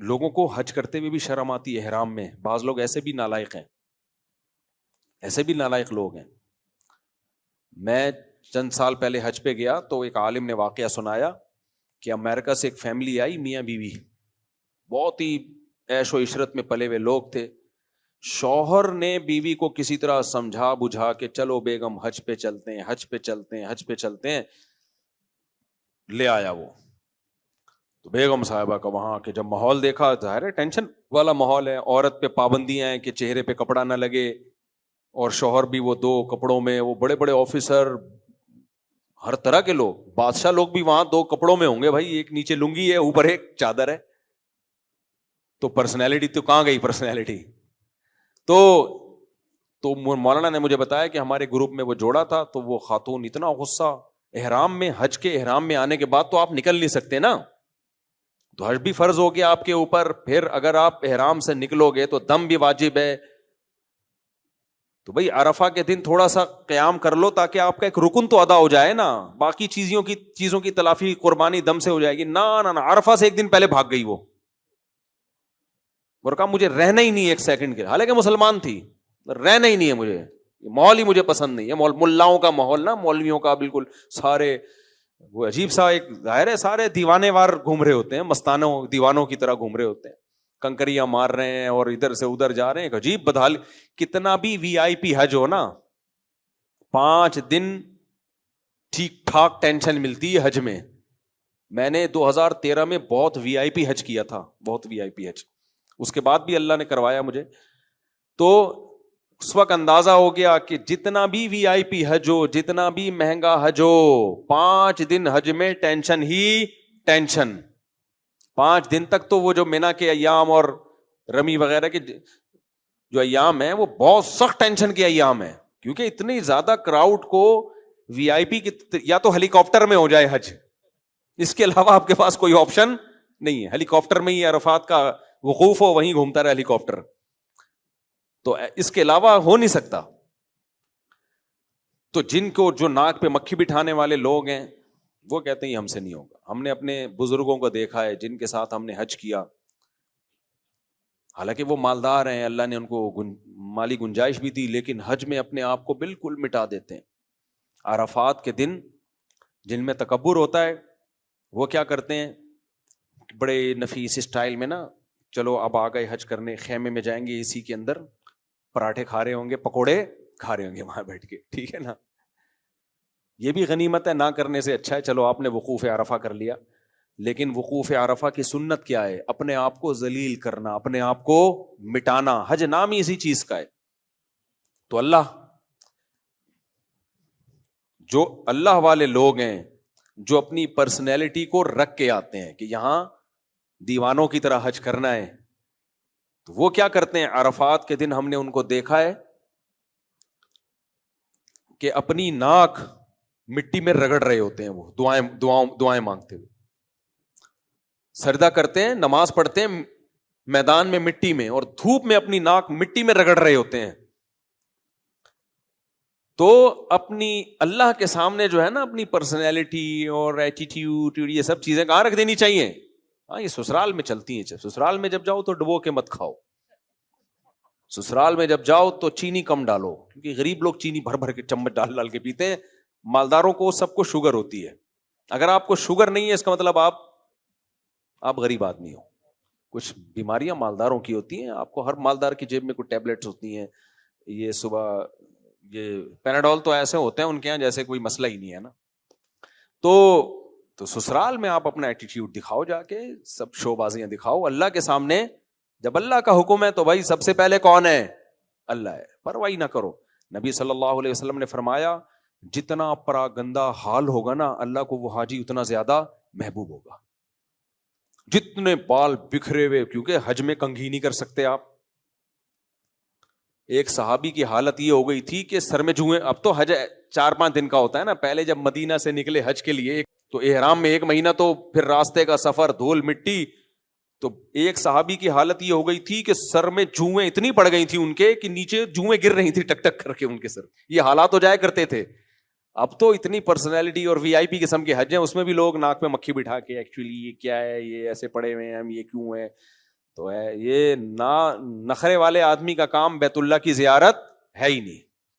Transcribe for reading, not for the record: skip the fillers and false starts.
لوگوں کو حج کرتے ہوئے بھی شرم آتی ہے احرام میں. بعض لوگ ایسے بھی نالائق ہیں, ایسے بھی نالائق لوگ ہیں. میں چند سال پہلے حج پہ گیا تو ایک عالم نے واقعہ سنایا کہ امریکہ سے ایک فیملی آئی, میاں بیوی, بہت ہی عیش و عشرت میں پلے ہوئے لوگ تھے. شوہر نے بیوی کو کسی طرح سمجھا بجھا کے چلو بیگم حج پہ چلتے ہیں, حج پہ چلتے ہیں, حج پہ چلتے ہیں, لے آیا وہ. تو بیگم صاحبہ کا وہاں کے جب ماحول دیکھا, ظاہر ہے ٹینشن والا ماحول ہے, عورت پہ پابندیاں ہیں کہ چہرے پہ کپڑا نہ لگے, اور شوہر بھی وہ 2 کپڑوں میں, وہ بڑے بڑے آفیسر, ہر طرح کے لوگ, بادشاہ لوگ بھی وہاں 2 کپڑوں میں ہوں گے بھائی, ایک نیچے لنگی ہے اوپر ایک چادر ہے. تو پرسنالٹی تو کہاں گئی پرسنالٹی. تو مولانا نے مجھے بتایا کہ ہمارے گروپ میں وہ جوڑا تھا, تو وہ خاتون اتنا غصہ, احرام میں, حج کے احرام میں آنے کے بعد تو آپ نکل نہیں سکتے نا, تو حج بھی فرض ہو گیا آپ کے اوپر, پھر اگر آپ احرام سے نکلو گے تو دم بھی واجب ہے. تو بھئی عرفہ کے دن تھوڑا سا قیام کر لو تاکہ آپ کا ایک رکن تو ادا ہو جائے نا, باقی چیزوں کی تلافی قربانی دم سے ہو جائے گی. نہ عرفہ سے ایک دن پہلے بھاگ گئی وہ, اور کہا مجھے رہنا ہی نہیں ایک سیکنڈ کے, حالانکہ مسلمان تھی, رہنا ہی نہیں ہے مجھے, ماحول ہی مجھے پسند نہیں ہے, ملاؤں کا ماحول نا, مولویوں کا, بالکل سارے وہ عجیب سا ایک, ظاہر ہے سارے دیوانے وار گھوم رہے ہوتے ہیں, مستانوں دیوانوں کی طرح گھوم رہے ہوتے ہیں, کنکریاں مار رہے ہیں اور ادھر سے ادھر جا رہے ہیں, عجیب بدحال. کتنا بھی وی آئی پی حج ہو نا, 5 دن ٹھیک ٹھاک ٹینشن ملتی ہے حج میں. میں نے 2013 میں بہت وی آئی پی حج کیا تھا, بہت وی آئی پی حج, اس کے بعد بھی اللہ نے کروایا مجھے. تو اس وقت اندازہ ہو گیا کہ جتنا بھی وی آئی پی حج ہو, جتنا بھی مہنگا حج ہو, 5 دن حج میں ٹینشن ہی ٹینشن. 5 دن تک تو وہ جو مینا کے ایام اور رمی وغیرہ کے جو ایام ہیں وہ بہت سخت ٹینشن کے ایام ہیں, کیونکہ اتنی زیادہ کراؤڈ کو وی آئی پی کی, یا تو ہیلی کاپٹر میں ہو جائے حج, اس کے علاوہ آپ کے پاس کوئی آپشن نہیں ہے. ہیلی کاپٹر میں ہی عرفات کا وقوف ہو, وہیں گھومتا رہے ہیلی کاپٹر, تو اس کے علاوہ ہو نہیں سکتا. تو جن کو جو ناک پہ مکھی بٹھانے والے لوگ ہیں وہ کہتے ہیں ہم سے نہیں ہوگا. ہم نے اپنے بزرگوں کو دیکھا ہے جن کے ساتھ ہم نے حج کیا, حالانکہ وہ مالدار ہیں, اللہ نے ان کو مالی گنجائش بھی دی, لیکن حج میں اپنے آپ کو بالکل مٹا دیتے ہیں. عرفات کے دن جن میں تکبر ہوتا ہے وہ کیا کرتے ہیں, بڑے نفیس اسٹائل میں نا, چلو اب آ گئے حج کرنے, خیمے میں جائیں گے, اسی کے اندر پراٹھے کھا رہے ہوں گے, پکوڑے کھا رہے ہوں گے وہاں بیٹھ کے, ٹھیک ہے نا. یہ بھی غنیمت ہے, نہ کرنے سے اچھا ہے. چلو آپ نے وقوف عرفہ کر لیا, لیکن وقوف عرفہ کی سنت کیا ہے؟ اپنے آپ کو ذلیل کرنا, اپنے آپ کو مٹانا. حج نام ہی اسی چیز کا ہے. تو جو اللہ والے لوگ ہیں جو اپنی پرسنالٹی کو رکھ کے آتے ہیں کہ یہاں دیوانوں کی طرح حج کرنا ہے, تو وہ کیا کرتے ہیں؟ عرفات کے دن ہم نے ان کو دیکھا ہے کہ اپنی ناک مٹی میں رگڑ رہے ہوتے ہیں, وہ دعائیں مانگتے ہوئے سجدہ کرتے ہیں, نماز پڑھتے ہیں میدان میں مٹی میں, اور دھوپ میں اپنی ناک مٹی میں رگڑ رہے ہوتے ہیں. تو اپنی اللہ کے سامنے جو ہے نا اپنی پرسنالٹی اور ایٹیٹیوڈ, یہ سب چیزیں کہاں رکھ دینی چاہیے؟ ہاں, یہ سسرال میں چلتی ہیں. سسرال میں جب جاؤ تو ڈبو کے مت کھاؤ, سسرال میں جب جاؤ تو چینی کم ڈالو, کیونکہ غریب لوگ چینی بھر بھر کے چمچ ڈال ڈال کے پیتے ہیں, مالداروں کو سب کو شوگر ہوتی ہے. اگر آپ کو شوگر نہیں ہے اس کا مطلب آپ غریب آدمی ہو. کچھ بیماریاں مالداروں کی ہوتی ہیں, آپ کو ہر مالدار کی جیب میں کچھ ٹیبلٹس ہوتی ہیں, یہ صبح یہ پیناڈول تو ایسے ہوتے ہیں ان کے یہاں جیسے کوئی مسئلہ ہی نہیں ہے نا. تو سسرال میں آپ اپنا ایٹیٹیوڈ دکھاؤ, جا کے سب شو بازیاں دکھاؤ اللہ کے سامنے. جب اللہ کا حکم ہے تو بھائی سب سے پہلے کون ہے؟ اللہ ہے, پرواہی نہ کرو. نبی صلی اللہ علیہ وسلم نے فرمایا جتنا پرا گندا حال ہوگا نا, اللہ کو وہ حاجی اتنا زیادہ محبوب ہوگا. جتنے بال بکھرے ہوئے, کیونکہ حج میں کنگھی نہیں کر سکتے آپ. ایک صحابی کی حالت یہ ہو گئی تھی کہ سر میں جوئیں, اب تو حج 4-5 دن کا ہوتا ہے نا, پہلے جب مدینہ سے نکلے حج کے لیے تو احرام میں 1 مہینہ, تو پھر راستے کا سفر, دھول مٹی. تو ایک صحابی کی حالت یہ ہو گئی تھی کہ سر میں جوئیں اتنی پڑ گئی تھی ان کے کہ نیچے جوئیں گر رہی تھی ٹک ٹک کر کے ان کے سر. یہ حالات ہو جایا کرتے تھے. اب تو اتنی پرسنالٹی اور وی آئی پی قسم کے حج ہیں, اس میں بھی لوگ ناک میں مکھی بٹھا کے ایکچولی یہ کیا ہے, یہ ایسے پڑے ہوئے ہیں ہم, یہ کیوں ہے, تو یہ نہ نخرے والے آدمی کا کام بیت اللہ کی زیارت ہے ہی نہیں.